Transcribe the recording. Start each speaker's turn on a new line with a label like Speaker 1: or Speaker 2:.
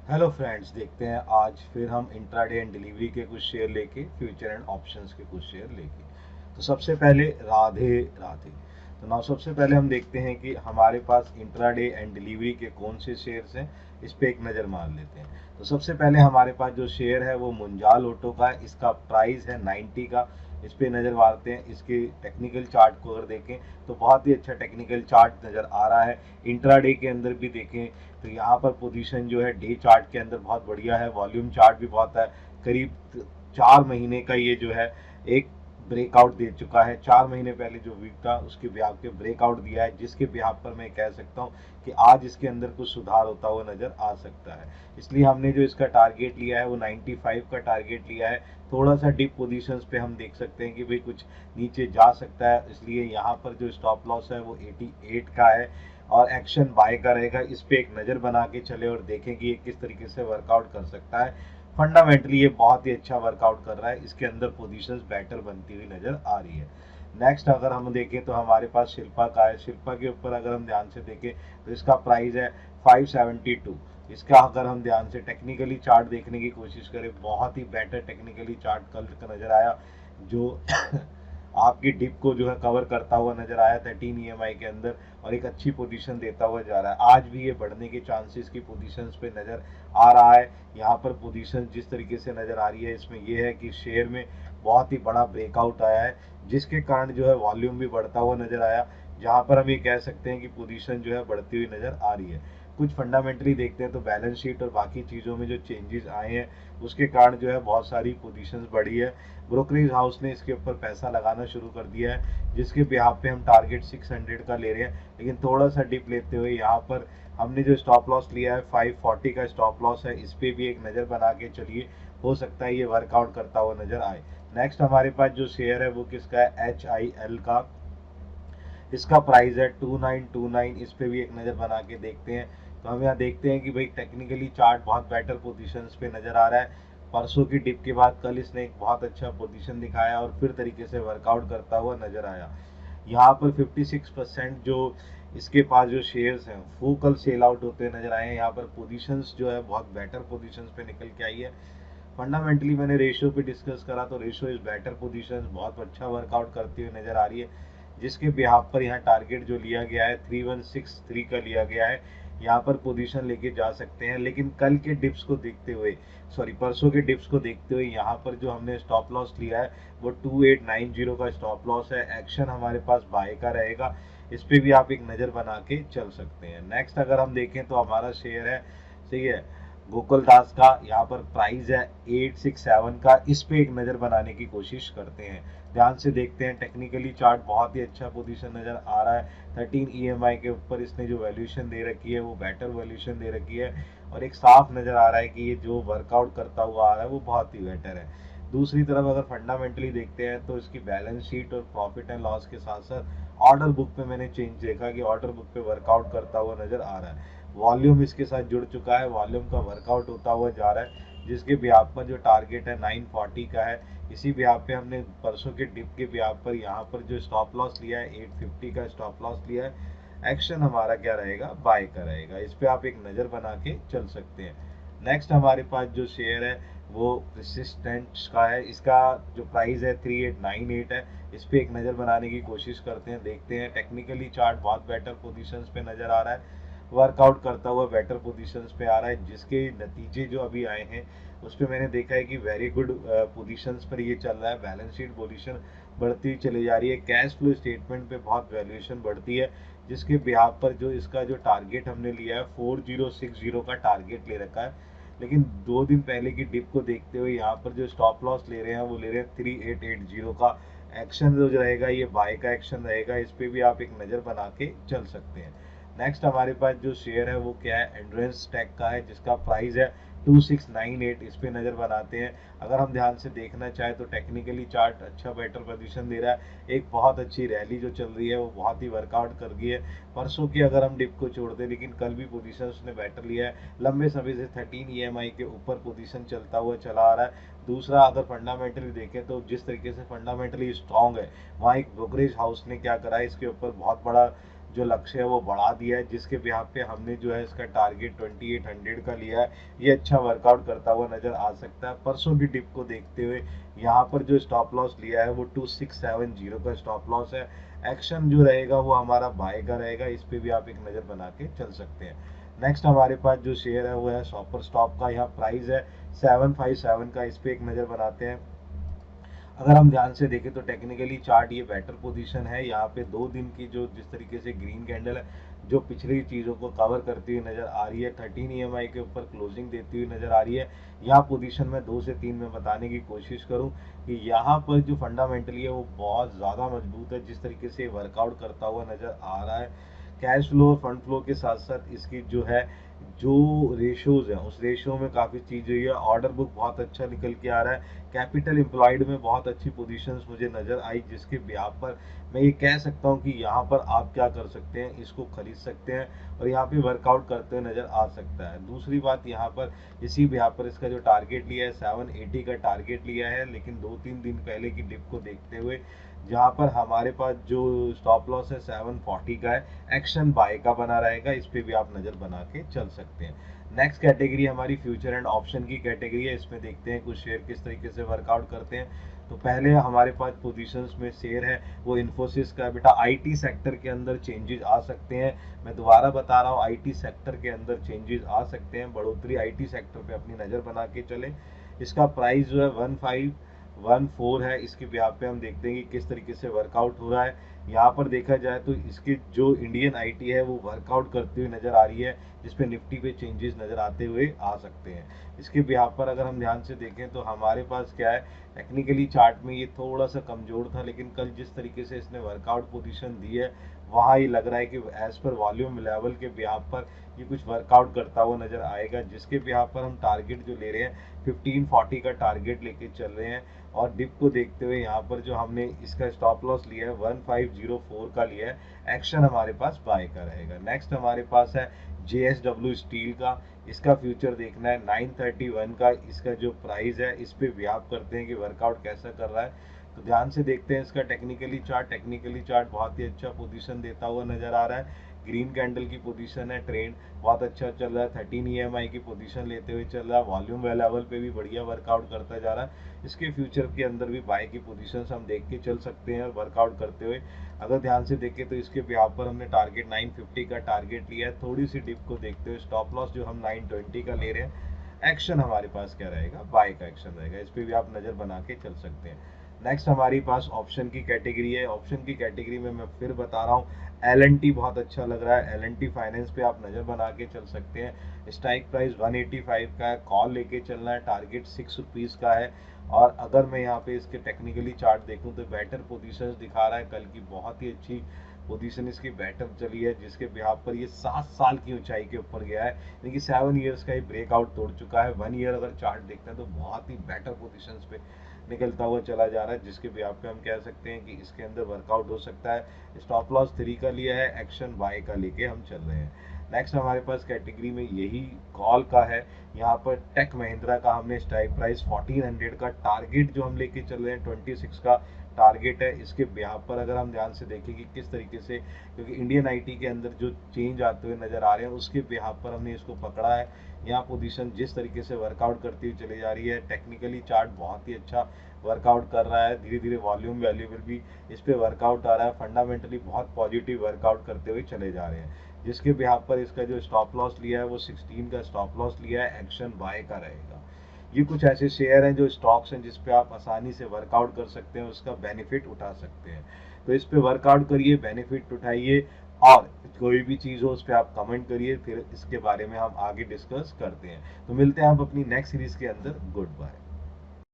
Speaker 1: Hello friends, देखते हैं आज फिर हम इंट्राडे एंड डिलीवरी के कुछ शेयर लेके फ्यूचर एंड ऑप्शंस के कुछ शेयर लेके। तो सबसे पहले राधे राधे। तो नाउ सबसे पहले हम देखते हैं कि हमारे पास इंट्राडे एंड डिलीवरी के कौन से शेयर्स हैं। इस पे एक नज़र मार लेते हैं। तो सबसे पहले हमारे पास जो शेयर है वो मुंजाल ऑटो का है। इसका प्राइस है 90 का। इस पे नज़र मारते हैं। इसके टेक्निकल चार्ट को अगर देखें तो बहुत ही अच्छा टेक्निकल चार्ट नज़र आ रहा है। इंट्राडे के अंदर भी देखें तो यहाँ पर पोजीशन जो है डे चार्ट के अंदर बहुत बढ़िया है। वॉल्यूम चार्ट भी बहुत है। करीब 4 महीने का ये जो है एक ब्रेकआउट दे चुका है। 4 महीने पहले जो वीक था उसके ब्याह पे ब्रेकआउट दिया है, जिसके ब्याह पर मैं कह सकता हूँ कि आज इसके अंदर कुछ सुधार होता हुआ नजर आ सकता है। इसलिए हमने जो इसका टारगेट लिया है वो 95 का टारगेट लिया है। थोड़ा सा डिप पोजीशंस पे हम देख सकते हैं कि भाई कुछ नीचे जा सकता है, इसलिए यहाँ पर जो स्टॉप लॉस है वो 88 का है और एक्शन बाय का रहेगा। इस पे एक नज़र बना के चले और देखें कि ये किस तरीके से वर्कआउट कर सकता है। फंडामेंटली ये बहुत ही अच्छा वर्कआउट कर रहा है। इसके अंदर पोजीशंस बेटर बनती हुई नजर आ रही है। नेक्स्ट अगर हम देखें तो हमारे पास शिल्पा का है। शिल्पा के ऊपर अगर हम ध्यान से देखें तो इसका प्राइस है 572। इसका अगर हम ध्यान से टेक्निकली चार्ट देखने की कोशिश करें, बहुत ही बेटर टेक्निकली चार्ट कल का नजर आया, जो आपकी डिप को जो है कवर करता हुआ नजर आया 13 EMI के अंदर और एक अच्छी पोजीशन देता हुआ जा रहा है। आज भी ये बढ़ने के चांसेस की पोजीशंस पे नजर आ रहा है। यहाँ पर पोजीशन जिस तरीके से नजर आ रही है इसमें यह है कि शेयर में बहुत ही बड़ा ब्रेकआउट आया है, जिसके कारण जो है वॉल्यूम भी बढ़ता हुआ नजर आया, जहां पर हम ये कह सकते हैं कि पोजीशन जो है बढ़ती हुई नजर आ रही है। कुछ फंडामेंटली देखते हैं तो बैलेंस शीट और बाकी चीज़ों में जो चेंजेस आए हैं उसके कारण जो है बहुत सारी पोजीशंस बढ़ी है। ब्रोकरेज हाउस ने इसके ऊपर पैसा लगाना शुरू कर दिया है, जिसके बिहाफ पे हम टारगेट 600 का ले रहे हैं। लेकिन थोड़ा सा डिप लेते हुए यहाँ पर हमने जो स्टॉप लॉस लिया है 540 का स्टॉप लॉस है, इस पे भी एक नज़र बना के चलिए। हो सकता है ये वर्कआउट करता हुआ नजर आए। नेक्स्ट हमारे पास जो शेयर है वो किसका है, HIL का। इसका प्राइस है 2929। इस पे भी एक नज़र बना के देखते हैं। तो हम यहाँ देखते हैं कि भाई टेक्निकली चार्ट बहुत बेटर पोजीशंस पे नज़र आ रहा है। परसों की डिप के बाद कल इसने एक बहुत अच्छा पोजीशन दिखाया और फिर तरीके से वर्कआउट करता हुआ नजर आया। यहाँ पर 56% जो इसके पास जो शेयर्स हैं वो कल सेल आउट होते नजर आए हैं। यहाँ पर पोजीशंस जो है बहुत बेटर पोजीशंस पे निकल के आई है। फंडामेंटली मैंने रेशियो पे डिस्कस करा तो रेशियो इज बेटर पोजीशंस बहुत अच्छा वर्कआउट करती हुई नजर आ रही है, जिसके बिहाफ पर यहाँ टारगेट जो लिया गया है 3163 का लिया गया है। यहाँ पर पोजीशन लेके जा सकते हैं, लेकिन कल के डिप्स को देखते हुए, सॉरी परसों के डिप्स को देखते हुए यहाँ पर जो हमने स्टॉप लॉस लिया है वो 2890 का स्टॉप लॉस है। एक्शन हमारे पास बाय का रहेगा। इस पे भी आप एक नज़र बना के चल सकते हैं। नेक्स्ट अगर हम देखें तो हमारा शेयर है, सही है, गोकुल दास का। यहाँ पर प्राइस है 867 का। इस पे एक नज़र बनाने की कोशिश करते हैं। ध्यान से देखते हैं टेक्निकली चार्ट बहुत ही अच्छा पोजीशन नज़र आ रहा है। 13 EMI के ऊपर इसने जो वैल्यूएशन दे रखी है वो बेटर वैल्यूएशन दे रखी है और एक साफ नज़र आ रहा है कि ये जो वर्कआउट करता हुआ आ रहा है वो बहुत ही बेटर है। दूसरी तरफ अगर फंडामेंटली देखते हैं तो इसकी बैलेंस शीट और प्रॉफिट एंड लॉस के साथ साथ ऑर्डर बुक पे मैंने चेंज देखा कि ऑर्डर बुक पे वर्कआउट करता हुआ नजर आ रहा है। वॉल्यूम इसके साथ जुड़ चुका है, वॉल्यूम का वर्कआउट होता हुआ जा रहा है, जिसके बिहाफ पर जो टारगेट है 940 का है। इसी बिहाफ पे हमने परसों के डिप के बिहाफ पर यहाँ पर जो स्टॉप लॉस लिया है 850 का स्टॉप लॉस लिया है। एक्शन हमारा क्या रहेगा, बाय का रहेगा। इस पे आप एक नज़र बना के चल सकते हैं। नेक्स्ट हमारे पास जो शेयर है वो रेसिस्टेंट का है। इसका जो प्राइस है 3898 है। इस पे एक नज़र बनाने की कोशिश करते हैं, देखते हैं। टेक्निकली चार्ट बहुत बेटर पोजीशंस पे नज़र आ रहा है, वर्कआउट करता हुआ बेटर पोजीशंस पे आ रहा है, जिसके नतीजे जो अभी आए हैं उस पर मैंने देखा है कि वेरी गुड पोजीशंस पर ये चल रहा है। बैलेंस शीट पोजीशन बढ़ती चली जा रही है। कैश फ्लो स्टेटमेंट पे बहुत वैल्यूएशन बढ़ती है, जिसके बिहाफ पर जो इसका जो टारगेट हमने लिया है 4060 का टारगेट ले रखा है। लेकिन 2 दिन पहले की डिप को देखते हुए यहाँ पर जो स्टॉप लॉस ले रहे हैं वो ले रहे हैं 3880 का। एक्शन जो रहेगा ये बाय का एक्शन रहेगा। इस पे भी आप एक नज़र बना के चल सकते हैं। नेक्स्ट हमारे पास जो शेयर है वो क्या है, एंड्रेंस टेक का है, जिसका प्राइस है 2698। इस पे नज़र बनाते हैं। अगर हम ध्यान से देखना चाहें तो टेक्निकली चार्ट अच्छा बेटर पोजीशन दे रहा है। एक बहुत अच्छी रैली जो चल रही है वो बहुत ही वर्कआउट कर गई है। परसों की अगर हम डिप को छोड़ दें, लेकिन कल भी पोजीशन उसने बेटर लिया है। लंबे समय से 13 EMI के ऊपर पोजीशन चलता हुआ चला आ रहा है। दूसरा अगर फंडामेंटली देखें तो जिस तरीके से फंडामेंटली स्ट्रांग है, वहाँ एक ब्रोकरेज हाउस ने क्या करा है, इसके ऊपर बहुत बड़ा जो लक्ष्य है वो बढ़ा दिया है, जिसके बिहाफ पे हमने जो है इसका टारगेट 2800 का लिया है। ये अच्छा वर्कआउट करता हुआ नजर आ सकता है। परसों की डिप को देखते हुए यहाँ पर जो स्टॉप लॉस लिया है वो 2670 का स्टॉप लॉस है। एक्शन जो रहेगा वो हमारा बाय का रहेगा, इस पे भी आप एक नज़र बना के चल सकते हैं। नेक्स्ट हमारे पास जो शेयर है वो है शॉपर स्टॉप का। यहाँ प्राइस है 757 का, इस पे एक नज़र बनाते हैं। अगर हम ध्यान से देखें तो टेक्निकली चार्ट ये बेटर पोजीशन है। यहाँ पे 2 दिन की जो जिस तरीके से ग्रीन कैंडल है जो पिछली चीज़ों को कवर करती हुई नजर आ रही है, 13 EMI के ऊपर क्लोजिंग देती हुई नजर आ रही है। यहाँ पोजीशन में 2 से 3 में बताने की कोशिश करूँ कि यहाँ पर जो फंडामेंटली है वो बहुत ज़्यादा मजबूत है, जिस तरीके से वर्कआउट करता हुआ नजर आ रहा है। कैश फ्लो फंड फ्लो के साथ साथ इसकी जो है जो रेशोज है उस रेशो में काफ़ी चीज़ हुई है। ऑर्डर बुक बहुत अच्छा निकल के आ रहा है। कैपिटल एम्प्लॉयड में बहुत अच्छी पोजीशंस मुझे नज़र आई, जिसके ब्याह पर मैं ये कह सकता हूँ कि यहाँ पर आप क्या कर सकते हैं, इसको खरीद सकते हैं और यहाँ पे वर्कआउट करते हुए नज़र आ सकता है। दूसरी बात, यहाँ पर इसी ब्याह पर इसका जो टारगेट लिया है 780 का टारगेट लिया है, लेकिन 2-3 दिन पहले की डिप को देखते हुए जहाँ पर हमारे पास जो स्टॉप लॉस है 740 का है, एक्शन बाय का बना रहेगा, इस पे भी आप नज़र बना के चल सकते हैं। नेक्स्ट कैटेगरी हमारी फ्यूचर एंड ऑप्शन की कैटेगरी है। इसमें देखते हैं कुछ शेयर किस तरीके से वर्कआउट करते हैं। तो पहले हमारे पास पोजीशंस में शेयर है वो इन्फोसिस का। बेटा आईटी सेक्टर के अंदर चेंजेस आ सकते हैं, मैं दोबारा बता रहा हूँ, आईटी सेक्टर के अंदर चेंजेस आ सकते हैं, बढ़ोतरी आईटी सेक्टर पे अपनी नज़र बना के चलें। इसका प्राइस जो है 1514 है। इसके ब्याह पे हम देखते हैं कि किस तरीके से वर्कआउट हो रहा है। यहाँ पर देखा जाए तो इसकी जो इंडियन आईटी है वो वर्कआउट करती हुई नजर आ रही है, जिसपे निफ्टी पे चेंजेस नजर आते हुए आ सकते हैं। इसके ब्याह पर अगर हम ध्यान से देखें तो हमारे पास क्या है, टेक्निकली चार्ट में ये थोड़ा सा कमजोर था, लेकिन कल जिस तरीके से इसने वर्कआउट पोजीशन दी है वहाँ ये लग रहा है कि एज पर वॉल्यूम लेवल के ब्याह पर ये कुछ वर्कआउट करता हुआ नजर आएगा, जिसके ब्याह पर हम टारगेट जो ले रहे हैं 1540 का टारगेट लेके चल रहे हैं। और डिप को देखते हुए यहाँ पर जो हमने इसका स्टॉप लॉस लिया है 1504 का लिया है, एक्शन हमारे पास बाय का रहेगा। नेक्स्ट हमारे पास है JSW स्टील का। इसका फ्यूचर देखना है 931 का, इसका जो प्राइस है इस पे व्याप करते हैं कि वर्कआउट कैसा कर रहा है। तो ध्यान से देखते हैं इसका टेक्निकली चार्ट बहुत ही अच्छा पोजीशन देता हुआ नजर आ रहा है। ग्रीन कैंडल की पोजीशन है, ट्रेंड बहुत अच्छा चल रहा है, 13 EMI की पोजीशन लेते हुए चल रहा है, वॉल्यूम लेवल पे भी बढ़िया वर्कआउट करता जा रहा है। इसके फ्यूचर के अंदर भी बाय की पोजीशंस हम देख के चल सकते हैं और वर्कआउट करते हुए। अगर ध्यान से देखें तो इसके ब्याह पर हमने टारगेट 950 का टारगेट लिया है। थोड़ी सी डिप को देखते हुए स्टॉप लॉस जो हम 920 का ले रहे हैं, एक्शन हमारे पास क्या रहेगा, बाय का एक्शन रहेगा, इस पर भी आप नज़र बना के चल सकते हैं। नेक्स्ट हमारे पास ऑप्शन की कैटेगरी है। ऑप्शन की कैटेगरी में मैं फिर बता रहा हूँ, L&T बहुत अच्छा लग रहा है, L&T फाइनेंस पे आप नज़र बना के चल सकते हैं। स्ट्राइक प्राइस 185 का है, कॉल लेके चलना है, टारगेट 6 रुपीज़ का है। और अगर मैं यहाँ पे इसके टेक्निकली चार्ट देखूँ तो बेटर पोजीशंस दिखा रहा है, कल की बहुत ही अच्छी पोजीशन इसकी बेटर चली है, जिसके बिहार पर ये 7 साल की ऊंचाई के ऊपर गया है, यानी कि 7 ईयर्स का ही ब्रेकआउट तोड़ चुका है। 1 ईयर अगर चार्ट देखते हैं तो बहुत ही बेटर पोजीशंस पे निकलता हुआ चला जा रहा है, जिसके बिहार पे हम कह सकते हैं कि इसके अंदर वर्कआउट हो सकता है। स्टॉप लॉस 3 का लिया है, एक्शन बाय का लेके हम चल रहे हैं। नेक्स्ट हमारे पास कैटेगरी में यही कॉल का है। यहाँ पर टेक महिंद्रा का हमने स्ट्राइक प्राइस 1400 का टारगेट जो हम लेके चल रहे हैं 26 का टारगेट है। इसके ब्याह पर अगर हम ध्यान से देखें कि किस तरीके से, क्योंकि इंडियन आईटी के अंदर जो चेंज आते हुए नजर आ रहे हैं उसके ब्याह पर हमने इसको पकड़ा है। यहाँ पोजीशन जिस तरीके से वर्कआउट करती हुई चली जा रही है, टेक्निकली चार्ट बहुत ही अच्छा वर्कआउट कर रहा है, धीरे धीरे वॉल्यूम वैल्यूबल भी इस पे वर्कआउट आ रहा है, फंडामेंटली बहुत पॉजिटिव वर्कआउट करते हुए चले जा रहे हैं। जिसके बिहार पर इसका जो स्टॉप लॉस लिया है वो 16 का स्टॉप लॉस लिया है, एक्शन बाय का रहेगा। ये कुछ ऐसे शेयर हैं जो स्टॉक्स हैं जिस पे आप आसानी से वर्कआउट कर सकते हैं, उसका बेनिफिट उठा सकते हैं। तो इस पे वर्कआउट करिए, बेनिफिट उठाइए, और कोई भी चीज़ हो उस पर आप कमेंट करिए, फिर इसके बारे में हम आगे डिस्कस करते हैं। तो मिलते हैं आप अपनी नेक्स्ट सीरीज के अंदर। Good bye.